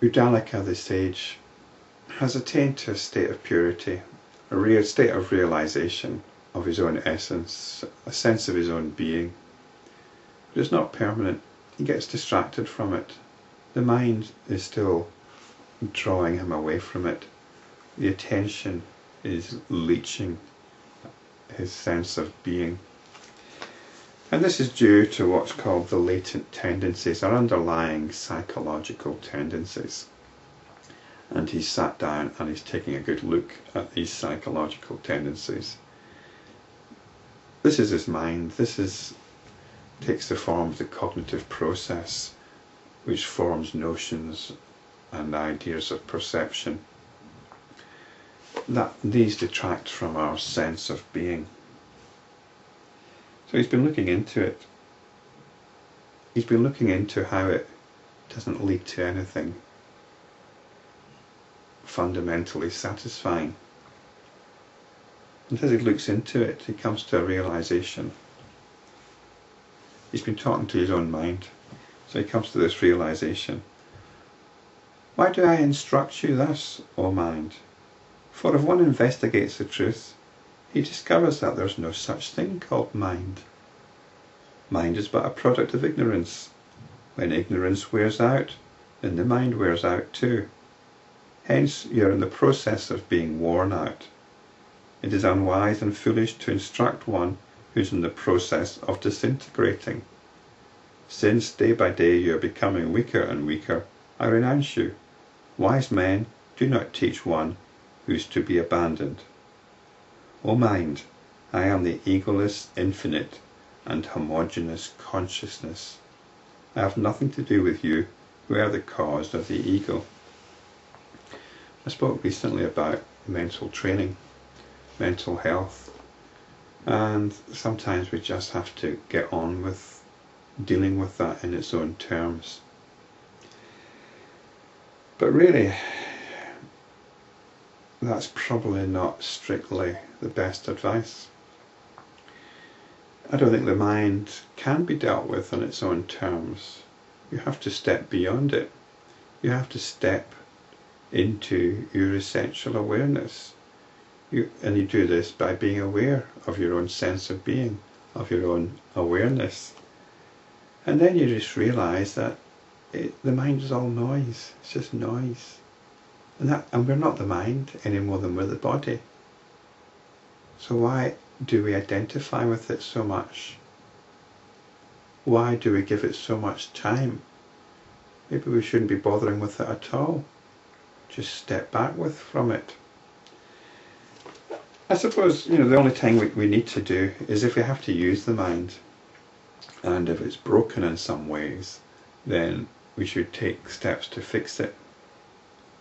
Uddalaka, the sage, has attained to a state of purity, a real state of realization of his own essence, a sense of his own being. But it's not permanent. He gets distracted from it. The mind is still drawing him away from it. The attention is leeching his sense of being. And this is due to what's called the latent tendencies, or underlying psychological tendencies. And he's sat down and he's taking a good look at these psychological tendencies. This is his mind. Takes the form of the cognitive process, which forms notions and ideas of perception. These detract from our sense of being. So he's been looking into it. He's been looking into how it doesn't lead to anything fundamentally satisfying. And as he looks into it, he comes to a realization. He's been talking to his own mind, so he comes to this realization. Why do I instruct you thus, O mind? For if one investigates the truth, he discovers that there's no such thing called mind. Mind is but a product of ignorance. When ignorance wears out, then the mind wears out too. Hence you're in the process of being worn out. It is unwise and foolish to instruct one who's in the process of disintegrating. Since day by day you are becoming weaker and weaker, I renounce you. Wise men do not teach one who's to be abandoned. O mind, I am the egoless, infinite and homogeneous consciousness. I have nothing to do with you who are the cause of the ego. I spoke recently about mental training, mental health, and sometimes we just have to get on with dealing with that in its own terms. But really, that's probably not strictly the best advice. I don't think the mind can be dealt with on its own terms. You have to step beyond it. You have to step into your essential awareness. And you do this by being aware of your own sense of being, of your own awareness. And then you just realise that the mind is all noise. It's just noise. And we're not the mind any more than we're the body. So why do we identify with it so much? Why do we give it so much time? Maybe we shouldn't be bothering with it at all. Just step back from it. I suppose, the only thing we need to do is if we have to use the mind, and if it's broken in some ways, then we should take steps to fix it.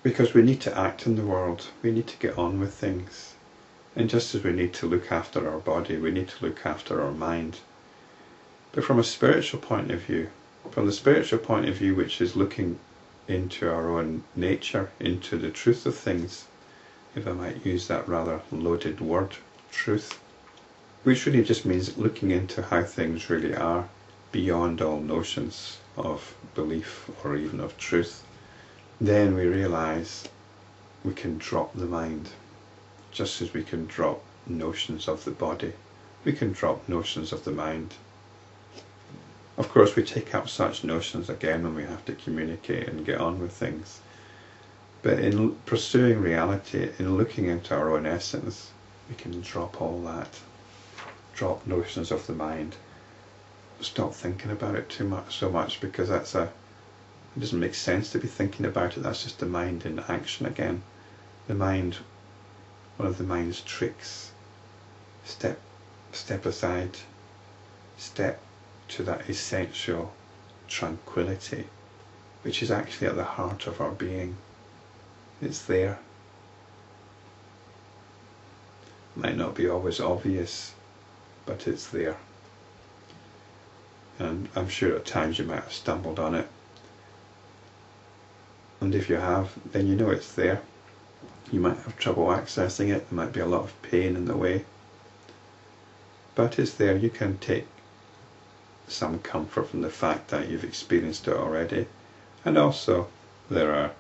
Because we need to act in the world, we need to get on with things. And just as we need to look after our body, we need to look after our mind. But from a spiritual point of view, from the spiritual point of view which is looking into our own nature, into the truth of things, if I might use that rather loaded word, truth, which really just means looking into how things really are, beyond all notions of belief or even of truth, then we realise we can drop the mind, just as we can drop notions of the body, we can drop notions of the mind. Of course, we take up such notions again when we have to communicate and get on with things. But in pursuing reality, in looking into our own essence, we can drop all that. Drop notions of the mind. Stop thinking about it so much, because it doesn't make sense to be thinking about it. That's just the mind in action again. The mind, one of the mind's tricks. Step aside. Step to that essential tranquillity, which is actually at the heart of our being. It's there. Might not be always obvious, but it's there. And I'm sure at times you might have stumbled on it. And if you have, then you know it's there. You might have trouble accessing it, there might be a lot of pain in the way. But it's there. You can take some comfort from the fact that you've experienced it already. And also, there are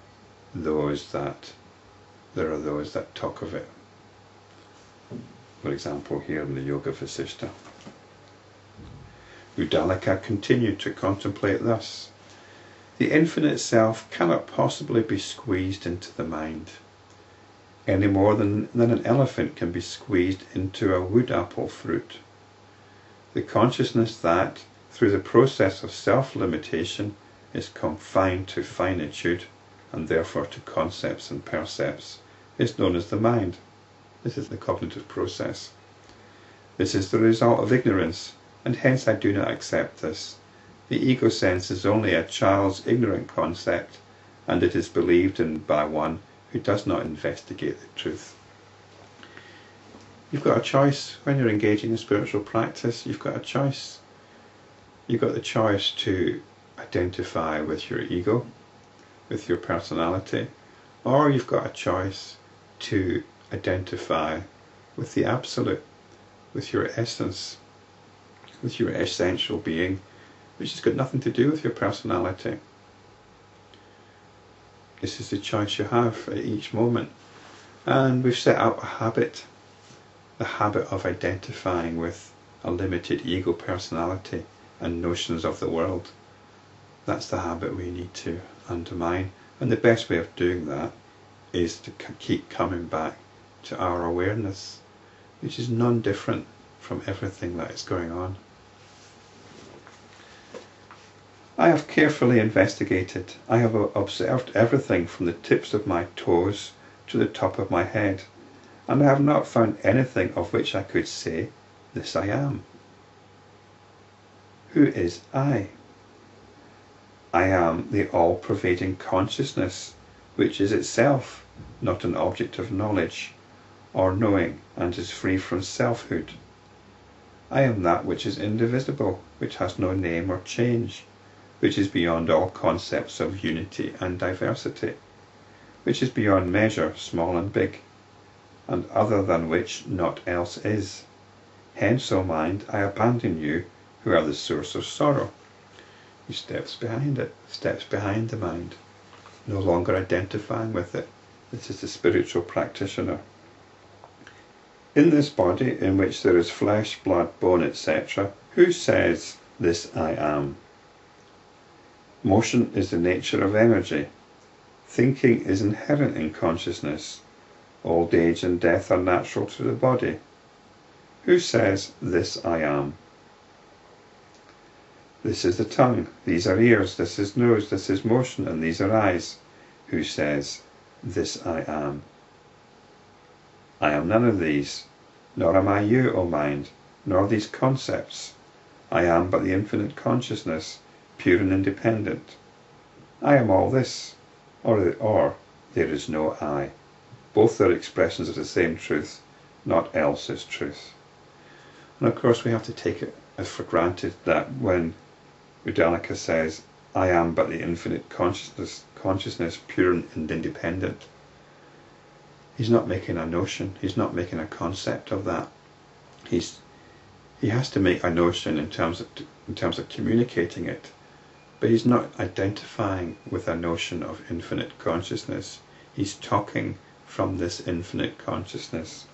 there are those that talk of it. For example, here in the Yoga Vasishta. Uddalaka continued to contemplate thus. The infinite self cannot possibly be squeezed into the mind, any more than an elephant can be squeezed into a wood apple fruit. The consciousness that, through the process of self-limitation, is confined to finitude, and therefore to concepts and percepts, is known as the mind. This is the cognitive process. This is the result of ignorance, and hence I do not accept this. The ego sense is only a child's ignorant concept, and it is believed in by one who does not investigate the truth. You've got a choice when you're engaging in spiritual practice. You've got a choice. You've got the choice to identify with your ego, with your personality, or you've got a choice to identify with the Absolute, with your essence, with your essential being, which has got nothing to do with your personality. This is the choice you have at each moment. And we've set up a habit, the habit of identifying with a limited ego personality and notions of the world. That's the habit we need to undermine. And the best way of doing that is to keep coming back to our awareness, which is non-different from everything that is going on. I have carefully investigated. I have observed everything from the tips of my toes to the top of my head, and I have not found anything of which I could say, "This I am." Who is I? I am the all-pervading consciousness, which is itself not an object of knowledge or knowing, and is free from selfhood. I am that which is indivisible, which has no name or change, which is beyond all concepts of unity and diversity, which is beyond measure, small and big, and other than which naught else is. Hence, O mind, I abandon you, who are the source of sorrow. He steps behind it, steps behind the mind, no longer identifying with it. This is the spiritual practitioner. In this body, in which there is flesh, blood, bone, etc., who says, "This I am"? Motion is the nature of energy. Thinking is inherent in consciousness. Old age and death are natural to the body. Who says, "This I am"? This is the tongue, these are ears, this is nose, this is motion, and these are eyes. Who says, "This I am"? I am none of these, nor am I you, O mind, nor these concepts. I am but the infinite consciousness, pure and independent. I am all this, or there is no I. Both are expressions of the same truth, not else is truth. And of course we have to take it as for granted that when Uddalaka says, "I am but the infinite consciousness, pure and independent," he's not making a notion, he's not making a concept of that. He has to make a notion in terms of communicating it, but he's not identifying with a notion of infinite consciousness. He's talking from this infinite consciousness.